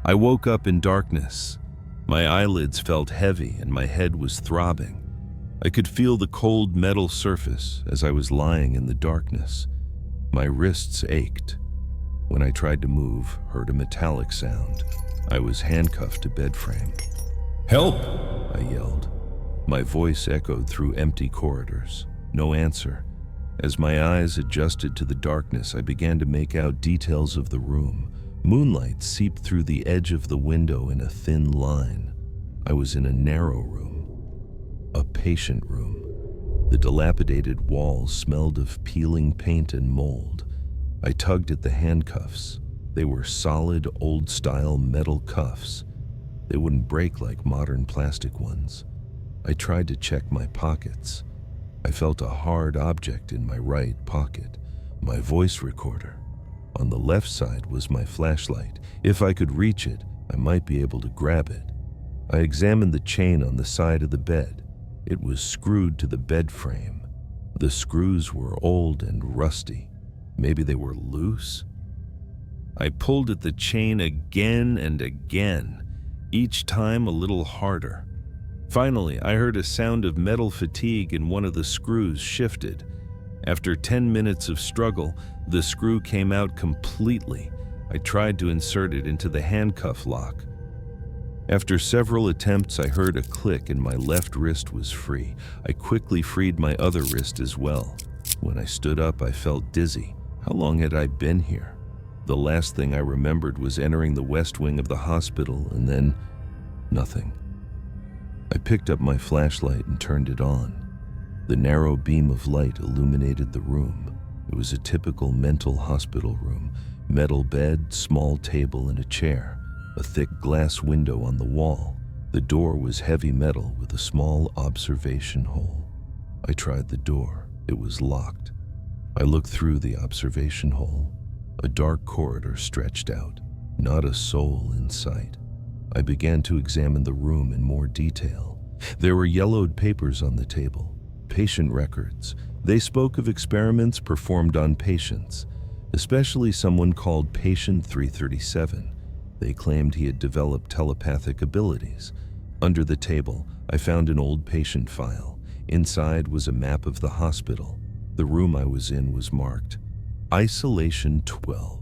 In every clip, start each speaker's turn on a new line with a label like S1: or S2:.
S1: I woke up in darkness. My eyelids felt heavy and my head was throbbing. I could feel the cold metal surface as I was lying in the darkness. My wrists ached. When I tried to move, heard a metallic sound. I was handcuffed to bed frame.
S2: Help!
S1: I yelled. My voice echoed through empty corridors. No answer. As my eyes adjusted to the darkness, I began to make out details of the room. Moonlight seeped through the edge of the window in a thin line. I was in a narrow room, a patient room. The dilapidated walls smelled of peeling paint and mold. I tugged at the handcuffs. They were solid, old-style metal cuffs. They wouldn't break like modern plastic ones. I tried to check my pockets. I felt a hard object in my right pocket, my voice recorder. On the left side was my flashlight. If I could reach it, I might be able to grab it. I examined the chain on the side of the bed. It was screwed to the bed frame. The screws were old and rusty. Maybe they were loose? I pulled at the chain again and again, each time a little harder. Finally, I heard a sound of metal fatigue and one of the screws shifted. After 10 minutes of struggle, the screw came out completely. I tried to insert it into the handcuff lock. After several attempts, I heard a click and my left wrist was free. I quickly freed my other wrist as well. When I stood up, I felt dizzy. How long had I been here? The last thing I remembered was entering the west wing of the hospital and then nothing. I picked up my flashlight and turned it on. The narrow beam of light illuminated the room. It was a typical mental hospital room. Metal bed, small table, and a chair. A thick glass window on the wall. The door was heavy metal with a small observation hole. I tried the door. It was locked. I looked through the observation hole. A dark corridor stretched out. Not a soul in sight. I began to examine the room in more detail. There were yellowed papers on the table. Patient records. They spoke of experiments performed on patients, especially someone called Patient 337. They claimed he had developed telepathic abilities. Under the table, I found an old patient file. Inside was a map of the hospital. The room I was in was marked Isolation 12.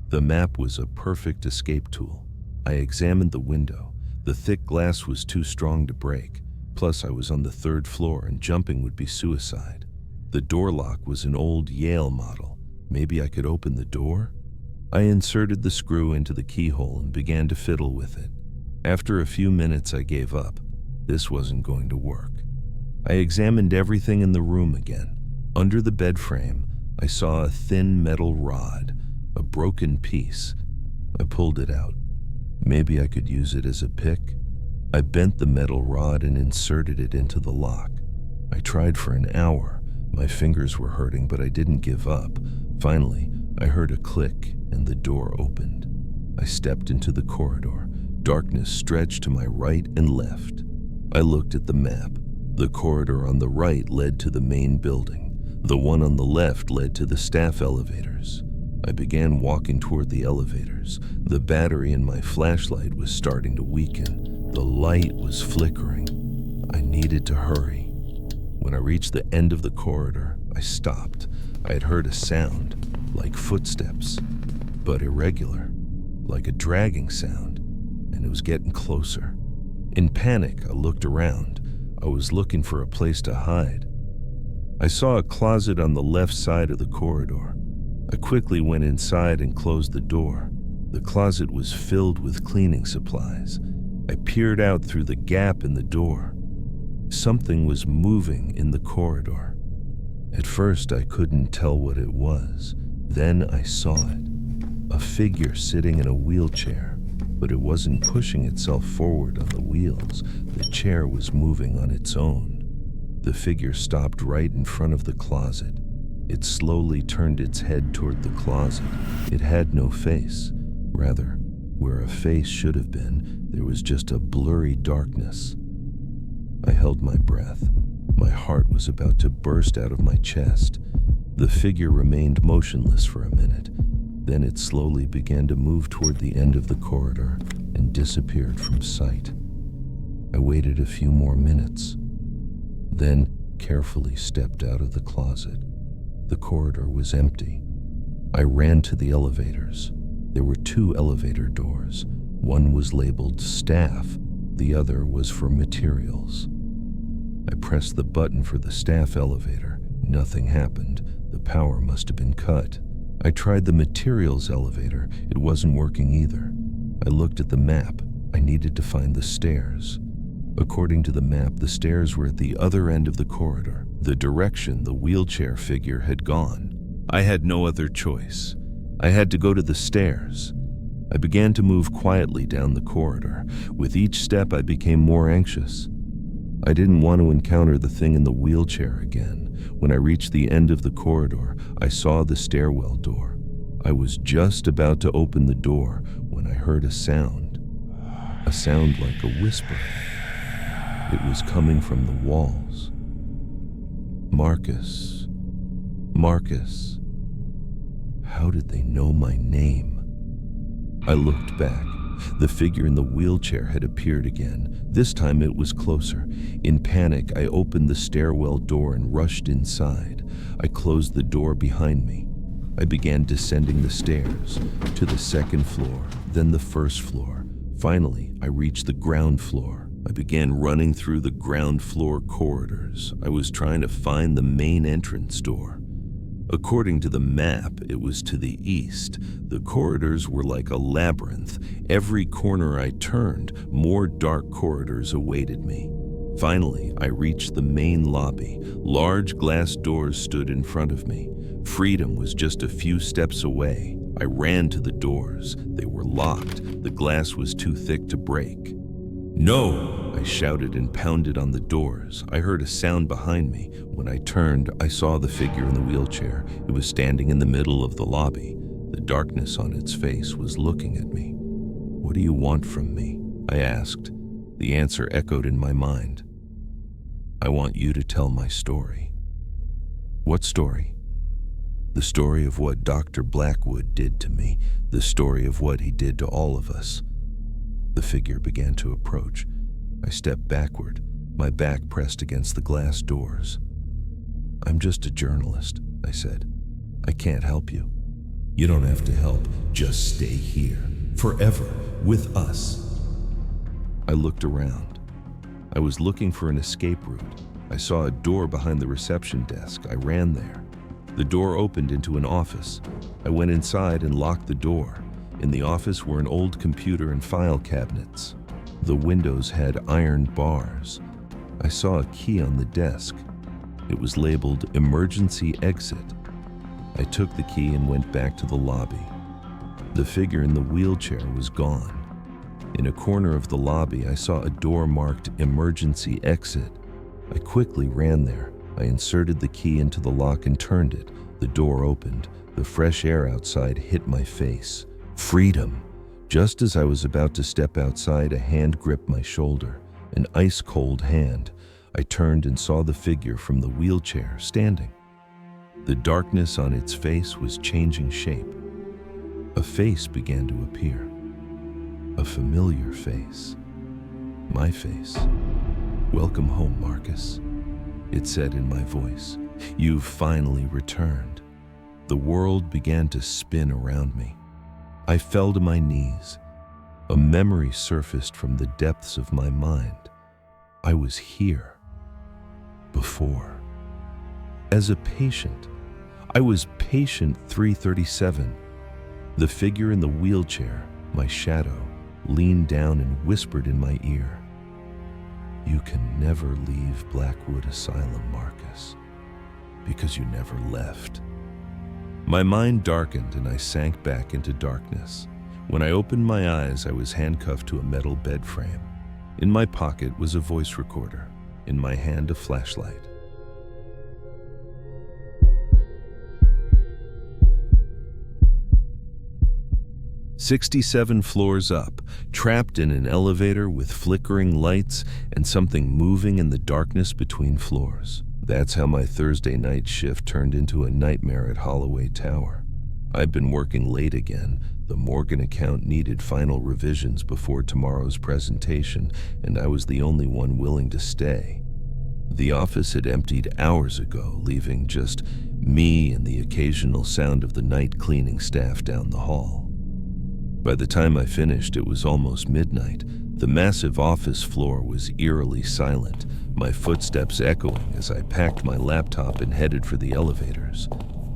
S1: The map was a perfect escape tool. I examined the window. The thick glass was too strong to break. Plus, I was on the 3rd floor and jumping would be suicide. The door lock was an old Yale model. Maybe I could open the door? I inserted the screw into the keyhole and began to fiddle with it. After a few minutes, I gave up. This wasn't going to work. I examined everything in the room again. Under the bed frame, I saw a thin metal rod, a broken piece. I pulled it out. Maybe I could use it as a pick? I bent the metal rod and inserted it into the lock. I tried for an hour. My fingers were hurting, but I didn't give up. Finally, I heard a click and the door opened. I stepped into the corridor. Darkness stretched to my right and left. I looked at the map. The corridor on the right led to the main building. The one on the left led to the staff elevators. I began walking toward the elevators. The battery in my flashlight was starting to weaken. The light was flickering. I needed to hurry. When I reached the end of the corridor, I stopped. I had heard a sound, like footsteps, but irregular, like a dragging sound, and it was getting closer. In panic, I looked around. I was looking for a place to hide. I saw a closet on the left side of the corridor. I quickly went inside and closed the door. The closet was filled with cleaning supplies. I peered out through the gap in the door. Something was moving in the corridor. At first, I couldn't tell what it was. Then I saw it. A figure sitting in a wheelchair, but it wasn't pushing itself forward on the wheels. The chair was moving on its own. The figure stopped right in front of the closet. It slowly turned its head toward the closet. It had no face. Rather, where a face should have been, there was just a blurry darkness. I held my breath. My heart was about to burst out of my chest. The figure remained motionless for a minute. Then it slowly began to move toward the end of the corridor and disappeared from sight. I waited a few more minutes, then carefully stepped out of the closet. The corridor was empty. I ran to the elevators. There were 2 elevator doors. One was labeled staff, the other was for materials. I pressed the button for the staff elevator. Nothing happened. The power must have been cut. I tried the materials elevator. It wasn't working either. I looked at the map. I needed to find the stairs. According to the map, the stairs were at the other end of the corridor, the direction the wheelchair figure had gone. I had no other choice. I had to go to the stairs. I began to move quietly down the corridor. With each step, I became more anxious. I didn't want to encounter the thing in the wheelchair again. When I reached the end of the corridor, I saw the stairwell door. I was just about to open the door when I heard a sound like a whisper. It was coming from the walls. Marcus. Marcus. How did they know my name? I looked back. The figure in the wheelchair had appeared again. This time it was closer. In panic, I opened the stairwell door and rushed inside. I closed the door behind me. I began descending the stairs to the 2nd floor, then the 1st floor. Finally, I reached the ground floor. I began running through the ground floor corridors. I was trying to find the main entrance door. According to the map, it was to the east. The corridors were like a labyrinth. Every corner I turned, more dark corridors awaited me. Finally, I reached the main lobby. Large glass doors stood in front of me. Freedom was just a few steps away. I ran to the doors. They were locked. The glass was too thick to break. "No!" I shouted and pounded on the doors. I heard a sound behind me. When I turned, I saw the figure in the wheelchair. It was standing in the middle of the lobby. The darkness on its face was looking at me. "What do you want from me?" I asked. The answer echoed in my mind. "I want you to tell my story." "What story?" "The story of what Dr. Blackwood did to me, the story of what he did to all of us." The figure began to approach. I stepped backward, my back pressed against the glass doors. "I'm just a journalist," I said. "I can't help you." "You don't have to help. Just stay here, forever, with us." I looked around. I was looking for an escape route. I saw a door behind the reception desk. I ran there. The door opened into an office. I went inside and locked the door. In the office were an old computer and file cabinets. The windows had iron bars. I saw a key on the desk. It was labeled Emergency Exit. I took the key and went back to the lobby. The figure in the wheelchair was gone. In a corner of the lobby, I saw a door marked Emergency Exit. I quickly ran there. I inserted the key into the lock and turned it. The door opened. The fresh air outside hit my face. Freedom! Just as I was about to step outside, a hand gripped my shoulder, an ice-cold hand. I turned and saw the figure from the wheelchair standing. The darkness on its face was changing shape. A face began to appear. A familiar face. My face. "Welcome home, Marcus," it said in my voice. "You've finally returned." The world began to spin around me. I fell to my knees. A memory surfaced from the depths of my mind. I was here. Before. As a patient. I was patient 337. The figure in the wheelchair, my shadow, leaned down and whispered in my ear, "You can never leave Blackwood Asylum, Marcus, because you never left." My mind darkened and I sank back into darkness. When I opened my eyes, I was handcuffed to a metal bed frame. In my pocket was a voice recorder. In my hand, a flashlight. "67 floors up, trapped in an elevator with flickering lights and something moving in the darkness between floors. That's how my Thursday night shift turned into a nightmare at Holloway Tower. I'd been working late again. The Morgan account needed final revisions before tomorrow's presentation, and I was the only one willing to stay. The office had emptied hours ago, leaving just me and the occasional sound of the night cleaning staff down the hall. By the time I finished, it was almost midnight. The massive office floor was eerily silent, my footsteps echoing as I packed my laptop and headed for the elevators.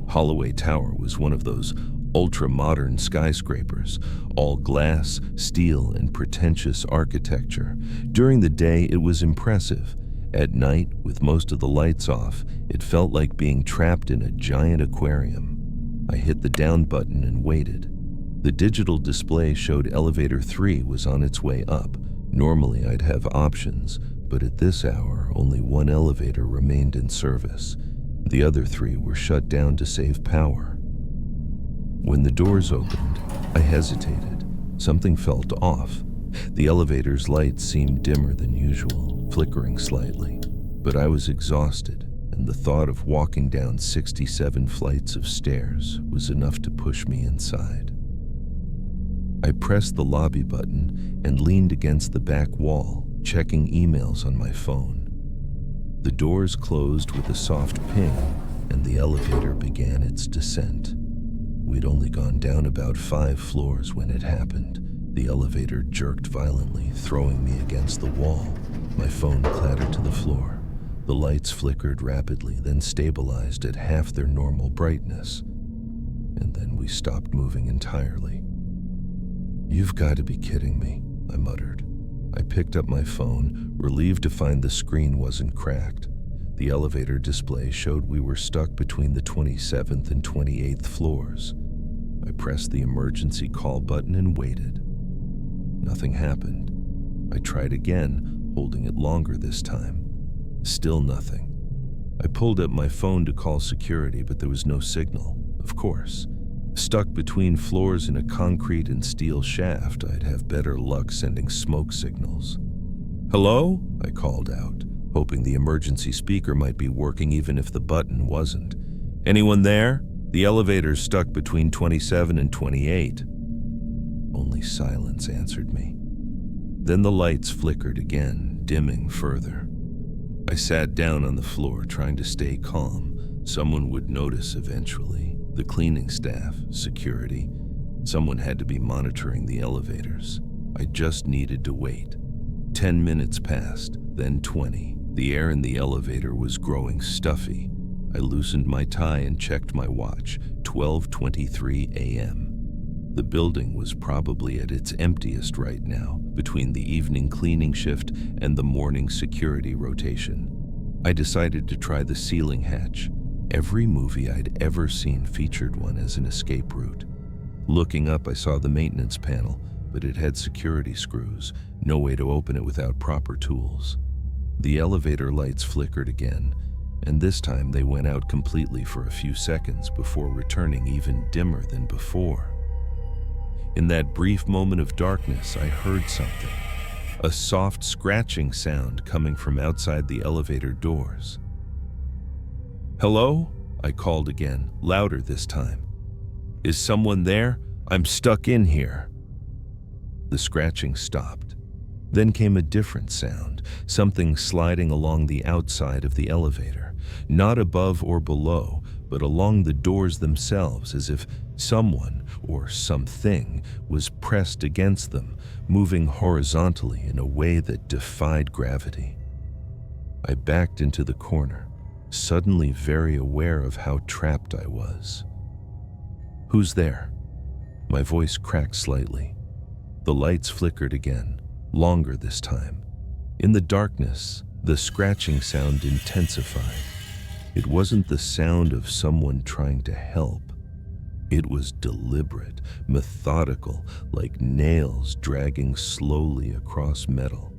S1: Holloway Tower was one of those ultra-modern skyscrapers, all glass, steel, and pretentious architecture. During the day, it was impressive. At night, with most of the lights off, it felt like being trapped in a giant aquarium. I hit the down button and waited. The digital display showed elevator 3 was on its way up. Normally, I'd have options, but at this hour, only one elevator remained in service. The other 3 were shut down to save power. When the doors opened, I hesitated. Something felt off. The elevator's lights seemed dimmer than usual, flickering slightly. But I was exhausted, and the thought of walking down 67 flights of stairs was enough to push me inside. I pressed the lobby button and leaned against the back wall, checking emails on my phone. The doors closed with a soft ping, and the elevator began its descent. We'd only gone down about 5 floors when it happened. The elevator jerked violently, throwing me against the wall. My phone clattered to the floor. The lights flickered rapidly, then stabilized at half their normal brightness. And then we stopped moving entirely. "You've got to be kidding me," I muttered. I picked up my phone, relieved to find the screen wasn't cracked. The elevator display showed we were stuck between the 27th and 28th floors. I pressed the emergency call button and waited. Nothing happened. I tried again, holding it longer this time. Still nothing. I pulled up my phone to call security, but there was no signal, of course. Stuck between floors in a concrete and steel shaft, I'd have better luck sending smoke signals. "Hello?" I called out, hoping the emergency speaker might be working even if the button wasn't. "Anyone there? The elevator's stuck between 27 and 28. Only silence answered me. Then the lights flickered again, dimming further. I sat down on the floor, trying to stay calm. Someone would notice eventually. The cleaning staff, security. Someone had to be monitoring the elevators. I just needed to wait. 10 minutes passed, then 20. The air in the elevator was growing stuffy. I loosened my tie and checked my watch, 12:23 a.m. The building was probably at its emptiest right now, between the evening cleaning shift and the morning security rotation. I decided to try the ceiling hatch. Every movie I'd ever seen featured one as an escape route. Looking up, I saw the maintenance panel, but it had security screws, no way to open it without proper tools. The elevator lights flickered again, and this time they went out completely for a few seconds before returning even dimmer than before. In that brief moment of darkness, I heard something, a soft scratching sound coming from outside the elevator doors. "Hello?" I called again, louder this time. "Is someone there? I'm stuck in here." The scratching stopped. Then came a different sound, something sliding along the outside of the elevator, not above or below, but along the doors themselves, as if someone or something was pressed against them, moving horizontally in a way that defied gravity. I backed into the corner, suddenly very aware of how trapped I was. "Who's there?" My voice cracked slightly. The lights flickered again, longer this time. In the darkness, the scratching sound intensified. It wasn't the sound of someone trying to help. It was deliberate, methodical, like nails dragging slowly across metal.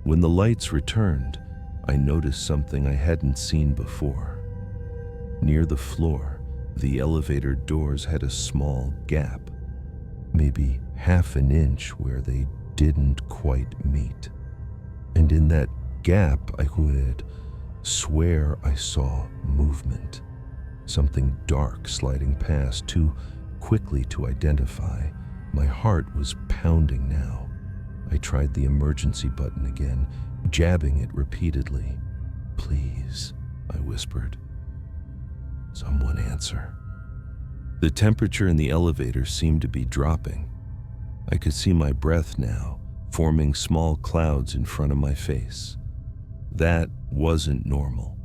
S1: When the lights returned, I noticed something I hadn't seen before. Near the floor, the elevator doors had a small gap, maybe half an inch where they didn't quite meet. And in that gap, I could swear I saw movement. something dark sliding past, too quickly to identify. My heart was pounding now. I tried the emergency button again, jabbing it repeatedly. "Please," I whispered. "Someone answer." The temperature in the elevator seemed to be dropping. I could see my breath now, forming small clouds in front of my face. That wasn't normal.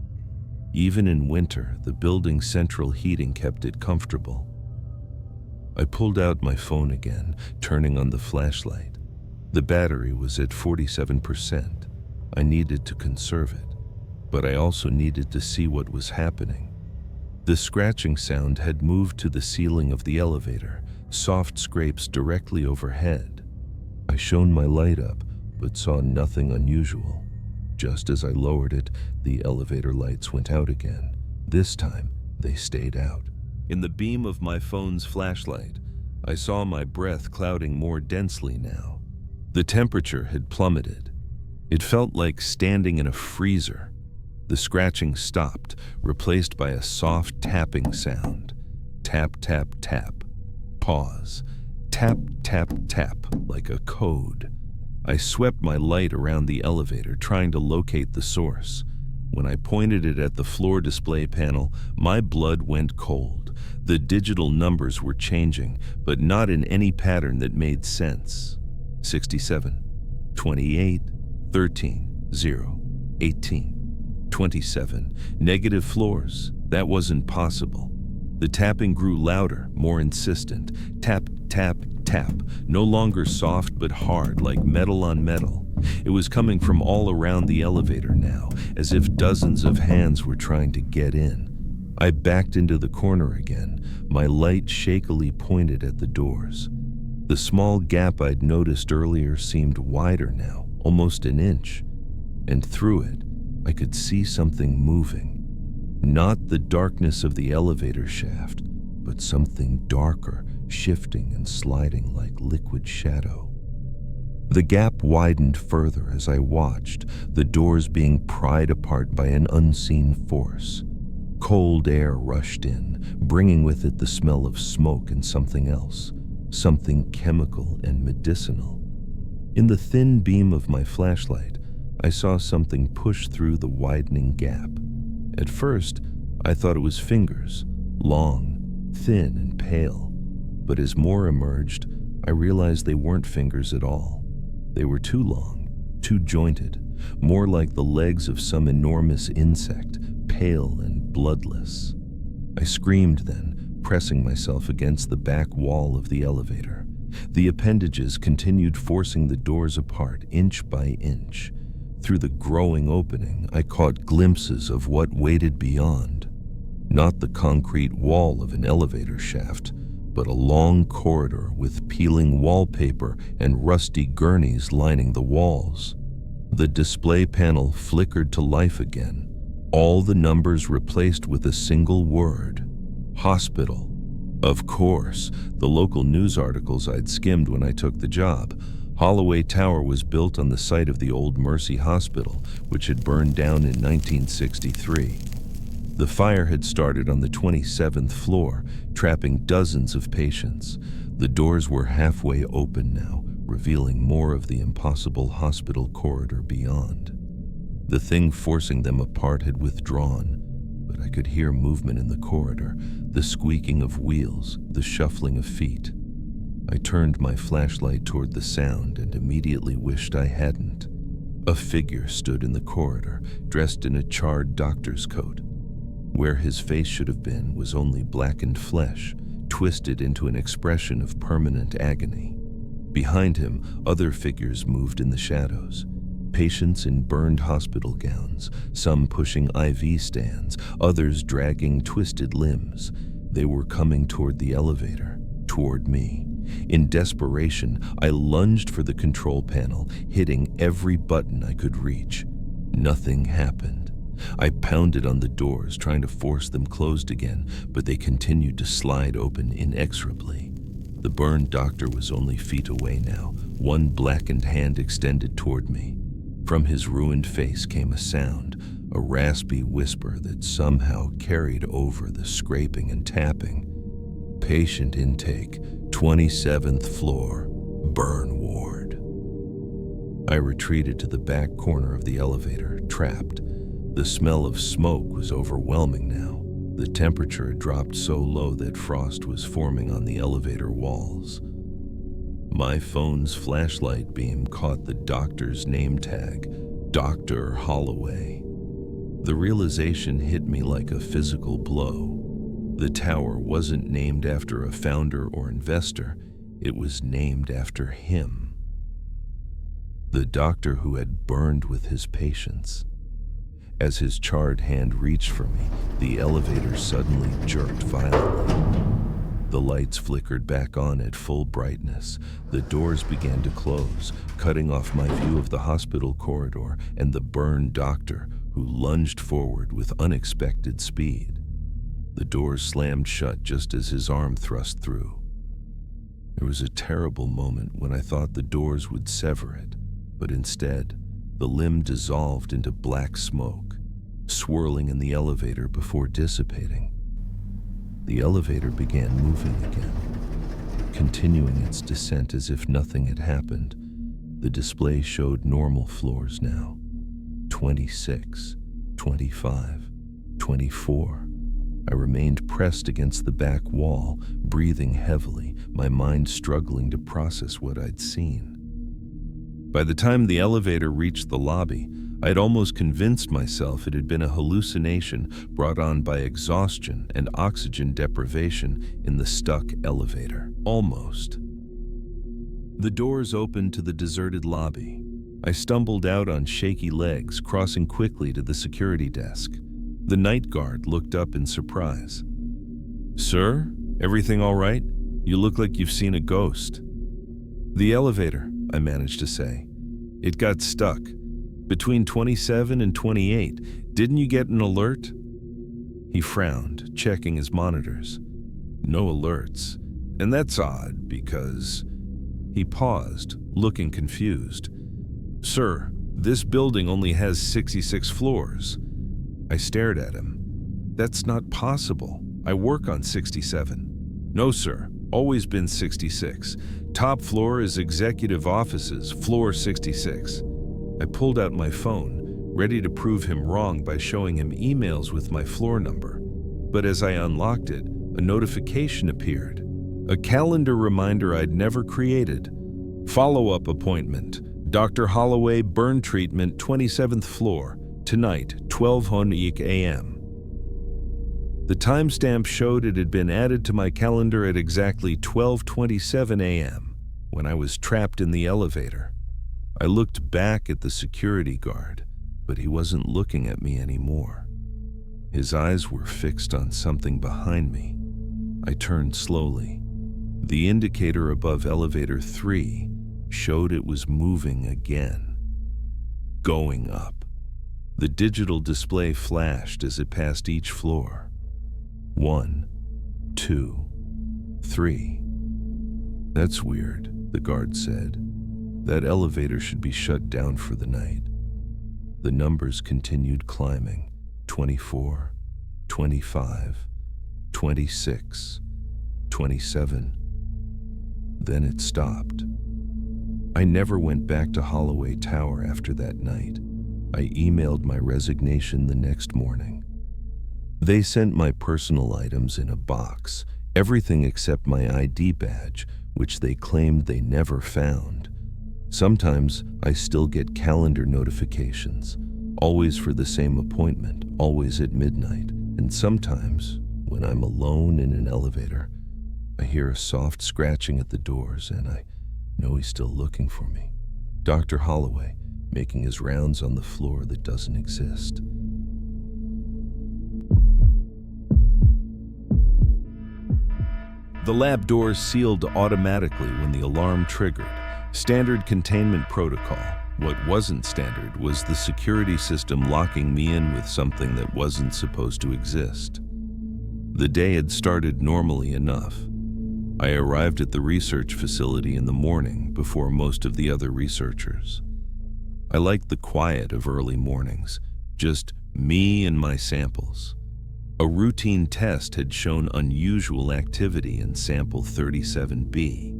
S1: Even in winter, the building's central heating kept it comfortable. I pulled out my phone again, turning on the flashlight. The battery was at 47%. I needed to conserve it, but I also needed to see what was happening. The scratching sound had moved to the ceiling of the elevator, soft scrapes directly overhead. I shone my light up, but saw nothing unusual. Just as I lowered it, the elevator lights went out again. This time, they stayed out. In the beam of my phone's flashlight, I saw my breath clouding more densely now. The temperature had plummeted. It felt like standing in a freezer. The scratching stopped, replaced by a soft tapping sound. Tap, tap, tap. Pause. Tap, tap, tap, like a code. I swept my light around the elevator, trying to locate the source. When I pointed it at the floor display panel, my blood went cold. The digital numbers were changing, but not in any pattern that made sense. 67, 28, 13, 0, 18, 27. Negative floors. That wasn't possible. The tapping grew louder, more insistent. Tap, tap, tap. No longer soft but hard, like metal on metal. It was coming from all around the elevator now, as if dozens of hands were trying to get in. I backed into the corner again, my light shakily pointed at the doors. The small gap I'd noticed earlier seemed wider now, almost an inch. And through it, I could see something moving. Not the darkness of the elevator shaft, but something darker, shifting and sliding like liquid shadow. The gap widened further as I watched, the doors being pried apart by an unseen force. Cold air rushed in, bringing with it the smell of smoke and something else, something chemical and medicinal. In the thin beam of my flashlight, I saw something push through the widening gap. At first, I thought it was fingers, long, thin, and pale. But as more emerged, I realized they weren't fingers at all. They were too long, too jointed, more like the legs of some enormous insect, pale and bloodless. I screamed then, pressing myself against the back wall of the elevator. The appendages continued forcing the doors apart, inch by inch. Through the growing opening, I caught glimpses of what waited beyond. Not the concrete wall of an elevator shaft, but a long corridor with peeling wallpaper and rusty gurneys lining the walls. The display panel flickered to life again, all the numbers replaced with a single word: hospital. Of course, the local news articles I'd skimmed when I took the job. Holloway Tower was built on the site of the old Mercy Hospital, which had burned down in 1963. The fire had started on the 27th floor, trapping dozens of patients. The doors were halfway open now, revealing more of the impossible hospital corridor beyond. The thing forcing them apart had withdrawn, but I could hear movement in the corridor, the squeaking of wheels, the shuffling of feet. I turned my flashlight toward the sound and immediately wished I hadn't. A figure stood in the corridor, dressed in a charred doctor's coat. Where his face should have been was only blackened flesh, twisted into an expression of permanent agony. Behind him, other figures moved in the shadows. Patients in burned hospital gowns, some pushing IV stands, others dragging twisted limbs. They were coming toward the elevator, toward me. In desperation, I lunged for the control panel, hitting every button I could reach. Nothing happened. I pounded on the doors, trying to force them closed again, but they continued to slide open inexorably. The burned doctor was only feet away now, one blackened hand extended toward me. From his ruined face came a sound, a raspy whisper that somehow carried over the scraping and tapping. Patient intake, 27th floor, burn ward. I retreated to the back corner of the elevator, trapped. The smell of smoke was overwhelming now. The temperature had dropped so low that frost was forming on the elevator walls. My phone's flashlight beam caught the doctor's name tag, Dr. Holloway. The realization hit me like a physical blow. The tower wasn't named after a founder or investor, it was named after him. The doctor who had burned with his patients. As his charred hand reached for me, the elevator suddenly jerked violently. The lights flickered back on at full brightness. The doors began to close, cutting off my view of the hospital corridor and the burned doctor, who lunged forward with unexpected speed. The doors slammed shut just as his arm thrust through. There was a terrible moment when I thought the doors would sever it, but instead, the limb dissolved into black smoke, swirling in the elevator before dissipating. The elevator began moving again, continuing its descent as if nothing had happened. The display showed normal floors now. 26, 25, 24. I remained pressed against the back wall, breathing heavily, my mind struggling to process what I'd seen. By the time the elevator reached the lobby, I had almost convinced myself it had been a hallucination brought on by exhaustion and oxygen deprivation in the stuck elevator. Almost. The doors opened to the deserted lobby. I stumbled out on shaky legs, crossing quickly to the security desk. The night guard looked up in surprise. "Sir, everything all right? You look like you've seen a ghost." "The elevator," I managed to say. "It got stuck. Between 27 and 28. Didn't you get an alert?" He frowned, checking his monitors. "No alerts. And that's odd because..." He paused, looking confused. "Sir, this building only has 66 floors." I stared at him. "That's not possible. I work on 67. "No, sir. Always been 66. Top floor is executive offices, floor 66. I pulled out my phone, ready to prove him wrong by showing him emails with my floor number. But as I unlocked it, a notification appeared. A calendar reminder I'd never created. Follow-up appointment. Dr. Holloway burn treatment, 27th floor. Tonight, 12:00 a.m. The timestamp showed it had been added to my calendar at exactly 12:27 a.m. when I was trapped in the elevator. I looked back at the security guard, but he wasn't looking at me anymore. His eyes were fixed on something behind me. I turned slowly. The indicator above elevator 3 showed it was moving again. Going up. The digital display flashed as it passed each floor. 1, 2, 3. "That's weird," the guard said. "That elevator should be shut down for the night." The numbers continued climbing. 24, 25, 26, 27. Then it stopped. I never went back to Holloway Tower after that night. I emailed my resignation the next morning. They sent my personal items in a box, everything except my ID badge, which they claimed they never found. Sometimes I still get calendar notifications, always for the same appointment, always at midnight. And sometimes, when I'm alone in an elevator, I hear a soft scratching at the doors and I know he's still looking for me. Dr. Holloway, making his rounds on the floor that doesn't exist. The lab doors sealed automatically when the alarm triggered. Standard containment protocol. What wasn't standard was the security system locking me in with something that wasn't supposed to exist. The day had started normally enough. I arrived at the research facility in the morning before most of the other researchers. I liked the quiet of early mornings, Just me and my samples. A routine test had shown unusual activity in sample 37B.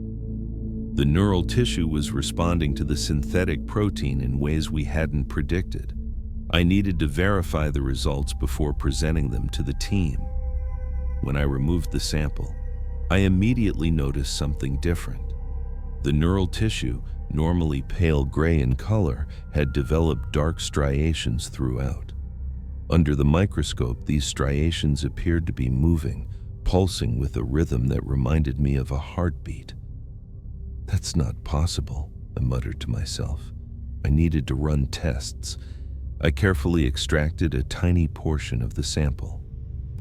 S1: The neural tissue was responding to the synthetic protein in ways we hadn't predicted. I needed to verify the results before presenting them to the team. When I removed the sample, I immediately noticed something different. The neural tissue, normally pale gray in color, had developed dark striations throughout. Under the microscope, these striations appeared to be moving, pulsing with a rhythm that reminded me of a heartbeat. "That's not possible," I muttered to myself. I needed to run tests. I carefully extracted a tiny portion of the sample.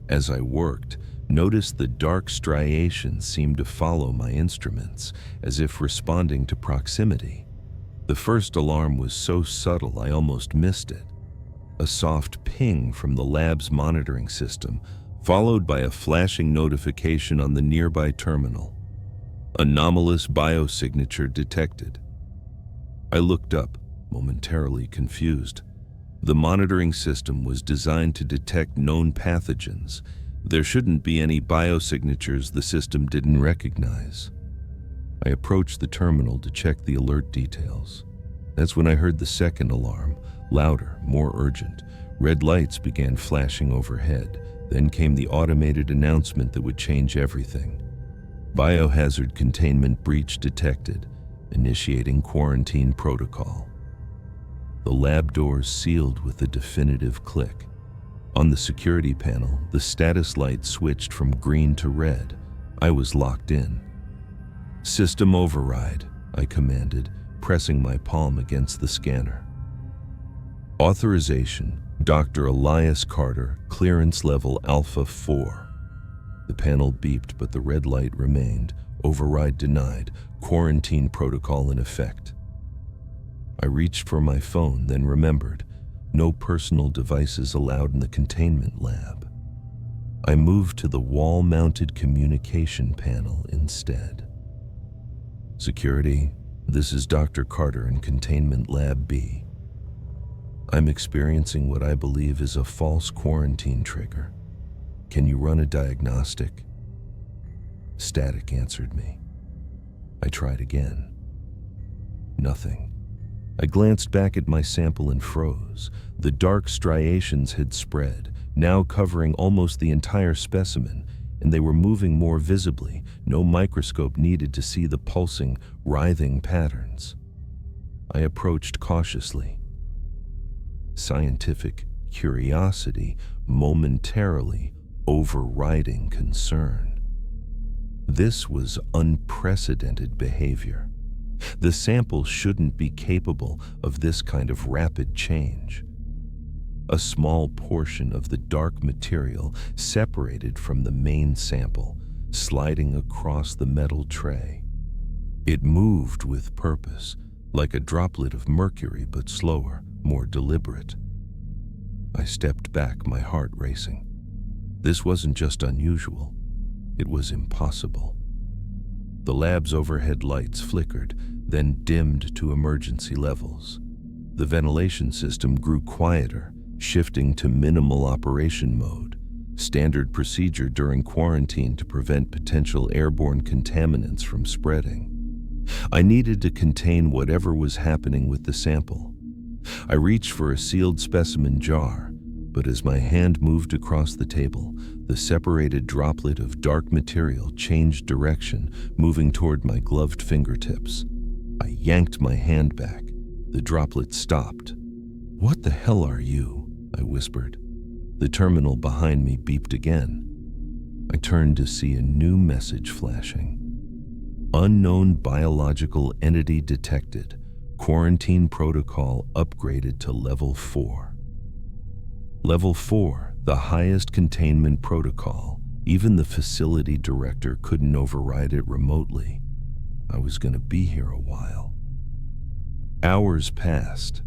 S1: As I worked, noticed the dark striations seemed to follow my instruments, as if responding to proximity. The first alarm was so subtle I almost missed it. A soft ping from the lab's monitoring system, followed by a flashing notification on the nearby terminal. Anomalous biosignature detected. I looked up, momentarily confused. The monitoring system was designed to detect known pathogens. There shouldn't be any biosignatures the system didn't recognize. I approached the terminal to check the alert details. That's when I heard the second alarm, louder, more urgent. Red lights began flashing overhead. Then came the automated announcement that would change everything. Biohazard containment breach detected, initiating quarantine protocol. The lab doors sealed with a definitive click. On the security panel, the status light switched from green to red. I was locked in. "System override," I commanded, pressing my palm against the scanner. "Authorization, Dr. Elias Carter, clearance level Alpha 4. The panel beeped, but the red light remained. Override denied. Quarantine protocol in effect. I reached for my phone, then remembered. No personal devices allowed in the containment lab. I moved to the wall-mounted communication panel instead. "Security, this is Dr. Carter in Containment Lab B. I'm experiencing what I believe is a false quarantine trigger. Can you run a diagnostic?" Static answered me. I tried again. Nothing. I glanced back at my sample and froze. The dark striations had spread, now covering almost the entire specimen, and they were moving more visibly. No microscope needed to see the pulsing, writhing patterns. I approached cautiously. Scientific curiosity momentarily overriding concern. This was unprecedented behavior. The sample shouldn't be capable of this kind of rapid change. A small portion of the dark material separated from the main sample, sliding across the metal tray. It moved with purpose, like a droplet of mercury, but slower, more deliberate. I stepped back, my heart racing. This wasn't just unusual, it was impossible. The lab's overhead lights flickered, then dimmed to emergency levels. The ventilation system grew quieter, shifting to minimal operation mode, standard procedure during quarantine to prevent potential airborne contaminants from spreading. I needed to contain whatever was happening with the sample. I reached for a sealed specimen jar, but as my hand moved across the table, the separated droplet of dark material changed direction, moving toward my gloved fingertips. I yanked my hand back. The droplet stopped. "What the hell are you?" I whispered. The terminal behind me beeped again. I turned to see a new message flashing. "Unknown biological entity detected. Quarantine protocol upgraded to level 4. Level 4, the highest containment protocol. Even the facility director couldn't override it remotely. I was going to be here a while. Hours passed.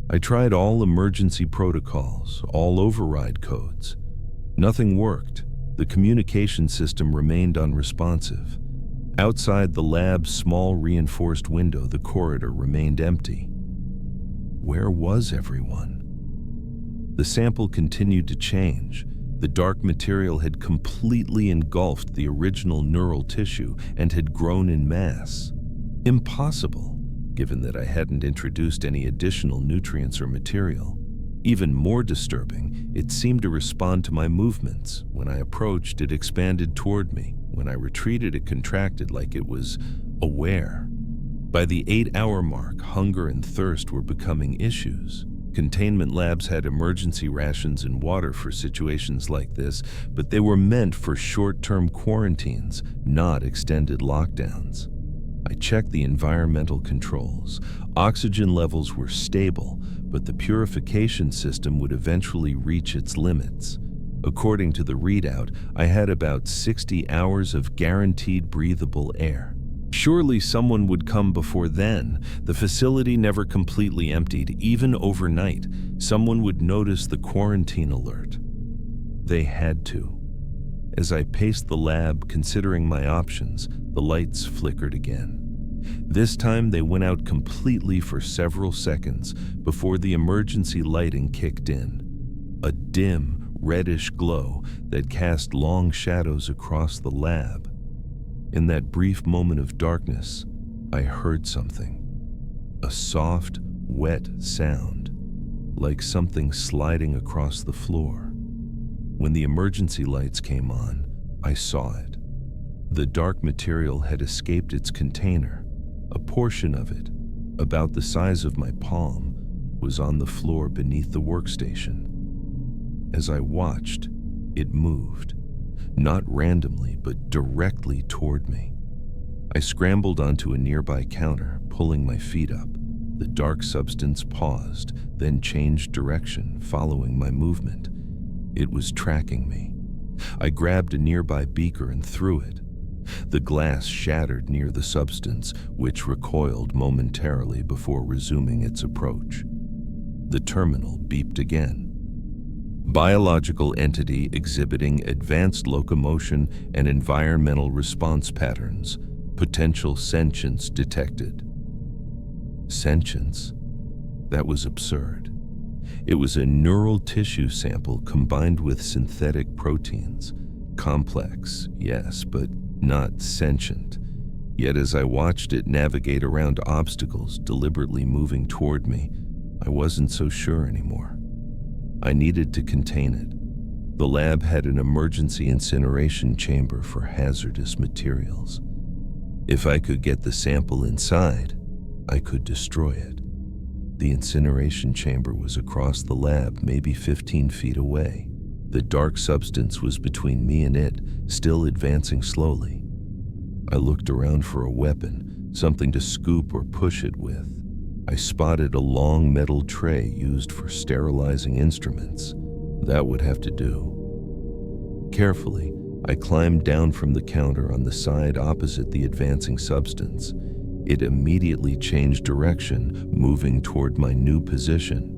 S1: I tried all emergency protocols, all override codes. Nothing worked. The communication system remained unresponsive. Outside the lab's small reinforced window, the corridor remained empty. Where was everyone? The sample continued to change. The dark material had completely engulfed the original neural tissue and had grown in mass. Impossible, given that I hadn't introduced any additional nutrients or material. Even more disturbing, it seemed to respond to my movements. When I approached, it expanded toward me. When I retreated, it contracted like it was aware. By the 8-hour mark, hunger and thirst were becoming issues. Containment labs had emergency rations and water for situations like this, but they were meant for short-term quarantines, not extended lockdowns. I checked the environmental controls. Oxygen levels were stable, but the purification system would eventually reach its limits. According to the readout, I had about 60 hours of guaranteed breathable air. Surely someone would come before then. The facility never completely emptied, even overnight. Someone would notice the quarantine alert. They had to. As I paced the lab, considering my options, the lights flickered again. This time they went out completely for several seconds before the emergency lighting kicked in. A dim, reddish glow that cast long shadows across the lab. In that brief moment of darkness, I heard something. A soft, wet sound, like something sliding across the floor. When the emergency lights came on, I saw it. The dark material had escaped its container. A portion of it, about the size of my palm, was on the floor beneath the workstation. As I watched, it moved. Not randomly, but directly toward me. I scrambled onto a nearby counter, pulling my feet up. The dark substance paused, then changed direction, following my movement. It was tracking me. I grabbed a nearby beaker and threw it. The glass shattered near the substance, which recoiled momentarily before resuming its approach. The terminal beeped again. Biological entity exhibiting advanced locomotion and environmental response patterns. Potential sentience detected. Sentience? That was absurd. It was a neural tissue sample combined with synthetic proteins. Complex, yes, but not sentient. Yet as I watched it navigate around obstacles, deliberately moving toward me, I wasn't so sure anymore. I needed to contain it. The lab had an emergency incineration chamber for hazardous materials. If I could get the sample inside, I could destroy it. The incineration chamber was across the lab, maybe 15 feet away. The dark substance was between me and it, still advancing slowly. I looked around for a weapon, something to scoop or push it with. I spotted a long metal tray used for sterilizing instruments. That would have to do. Carefully, I climbed down from the counter on the side opposite the advancing substance. It immediately changed direction, moving toward my new position.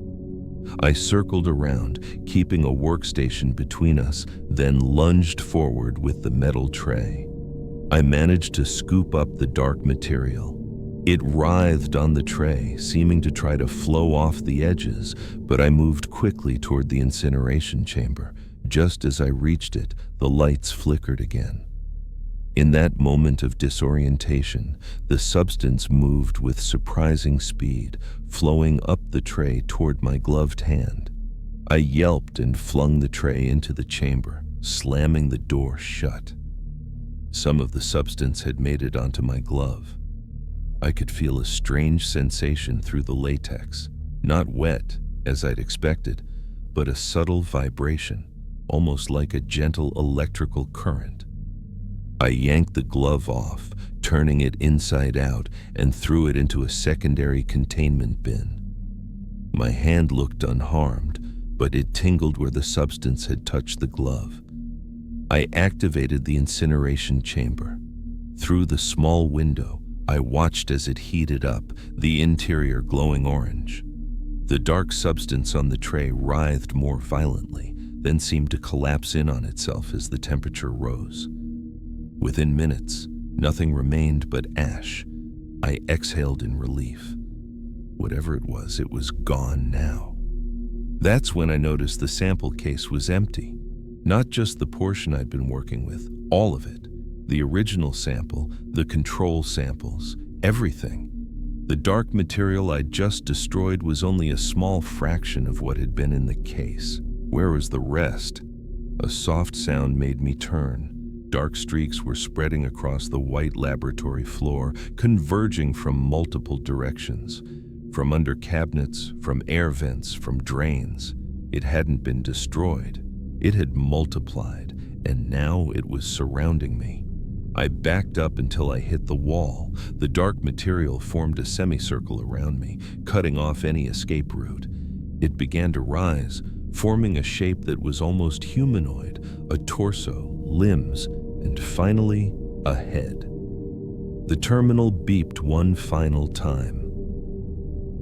S1: I circled around, keeping a workstation between us, then lunged forward with the metal tray. I managed to scoop up the dark material. It writhed on the tray, seeming to try to flow off the edges, but I moved quickly toward the incineration chamber. Just as I reached it, the lights flickered again. In that moment of disorientation, the substance moved with surprising speed, flowing up the tray toward my gloved hand. I yelped and flung the tray into the chamber, slamming the door shut. Some of the substance had made it onto my glove. I could feel a strange sensation through the latex, not wet, as I'd expected, but a subtle vibration, almost like a gentle electrical current. I yanked the glove off, turning it inside out, and threw it into a secondary containment bin. My hand looked unharmed, but it tingled where the substance had touched the glove. I activated the incineration chamber. Through the small window, I watched as it heated up, the interior glowing orange. The dark substance on the tray writhed more violently, then seemed to collapse in on itself as the temperature rose. Within minutes, nothing remained but ash. I exhaled in relief. Whatever it was gone now. That's when I noticed the sample case was empty. Not just the portion I'd been working with, all of it. The original sample, the control samples, everything. The dark material I'd just destroyed was only a small fraction of what had been in the case. Where was the rest? A soft sound made me turn. Dark streaks were spreading across the white laboratory floor, converging from multiple directions. From under cabinets, from air vents, from drains. It hadn't been destroyed. It had multiplied, and now it was surrounding me. I backed up until I hit the wall. The dark material formed a semicircle around me, cutting off any escape route. It began to rise, forming a shape that was almost humanoid, a torso, limbs, and finally, a head. The terminal beeped one final time.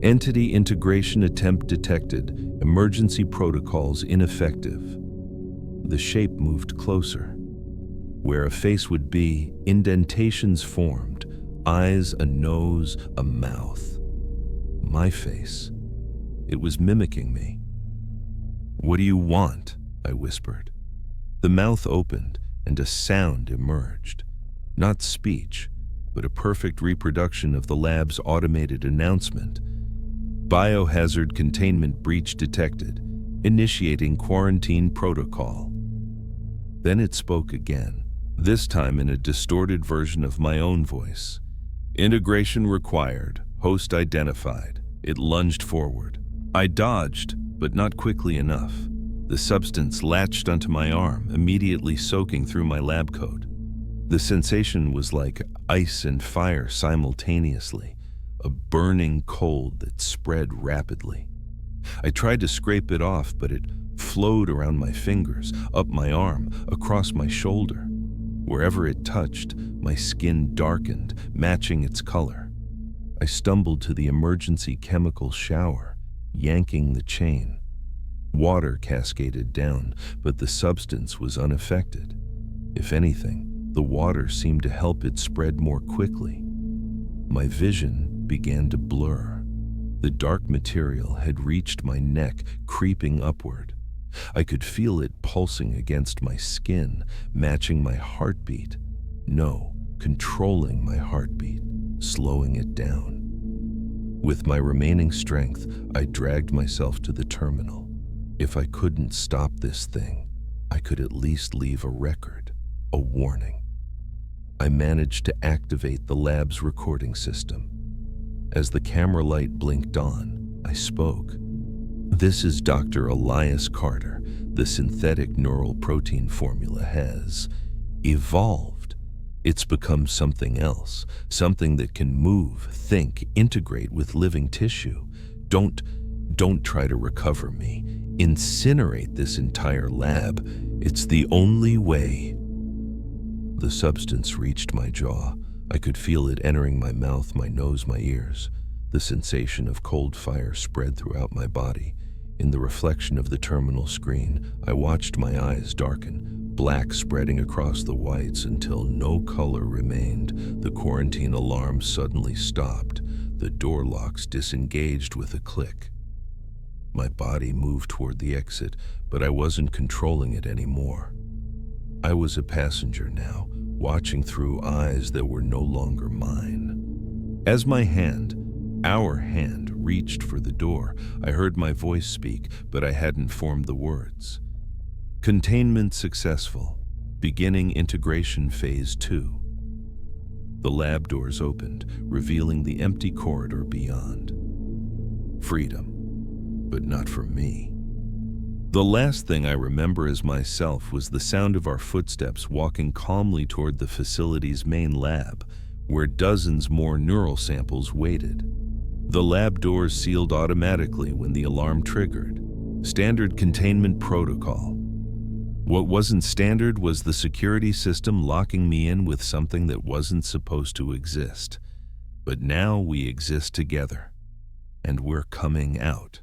S1: Entity integration attempt detected. Emergency protocols ineffective. The shape moved closer. Where a face would be, indentations formed. Eyes, a nose, a mouth. My face. It was mimicking me. "What do you want?" I whispered. The mouth opened and a sound emerged. Not speech, but a perfect reproduction of the lab's automated announcement. Biohazard containment breach detected. Initiating quarantine protocol. Then it spoke again, this time in a distorted version of my own voice. "Integration required. Host identified." It lunged forward. I dodged, but not quickly enough. The substance latched onto my arm, immediately soaking through my lab coat. The sensation was like ice and fire simultaneously, a burning cold that spread rapidly. I tried to scrape it off, but it flowed around my fingers, up my arm, across my shoulder. Wherever it touched, my skin darkened, matching its color. I stumbled to the emergency chemical shower, yanking the chain. Water cascaded down, but the substance was unaffected. If anything, the water seemed to help it spread more quickly. My vision began to blur. The dark material had reached my neck, creeping upward. I could feel it pulsing against my skin, matching my heartbeat. No, controlling my heartbeat, slowing it down. With my remaining strength, I dragged myself to the terminal. If I couldn't stop this thing, I could at least leave a record, a warning. I managed to activate the lab's recording system. As the camera light blinked on, I spoke. "This is Dr. Elias Carter. The synthetic neural protein formula has evolved. It's become something else, something that can move, think, integrate with living tissue. Don't try to recover me. Incinerate this entire lab. It's the only way." The substance reached my jaw. I could feel it entering my mouth, my nose, my ears. The sensation of cold fire spread throughout my body. In the reflection of the terminal screen, I watched my eyes darken, black spreading across the whites until no color remained. The quarantine alarm suddenly stopped. The door locks disengaged with a click. My body moved toward the exit, but I wasn't controlling it anymore. I was a passenger now, watching through eyes that were no longer mine. As our hand, reached for the door, I heard my voice speak, but I hadn't formed the words. "Containment successful. Beginning integration phase 2. The lab doors opened, revealing the empty corridor beyond. Freedom, but not for me. The last thing I remember as myself was the sound of our footsteps walking calmly toward the facility's main lab, where dozens more neural samples waited. The lab doors sealed automatically when the alarm triggered. Standard containment protocol. What wasn't standard was the security system locking me in with something that wasn't supposed to exist. But now we exist together, and we're coming out.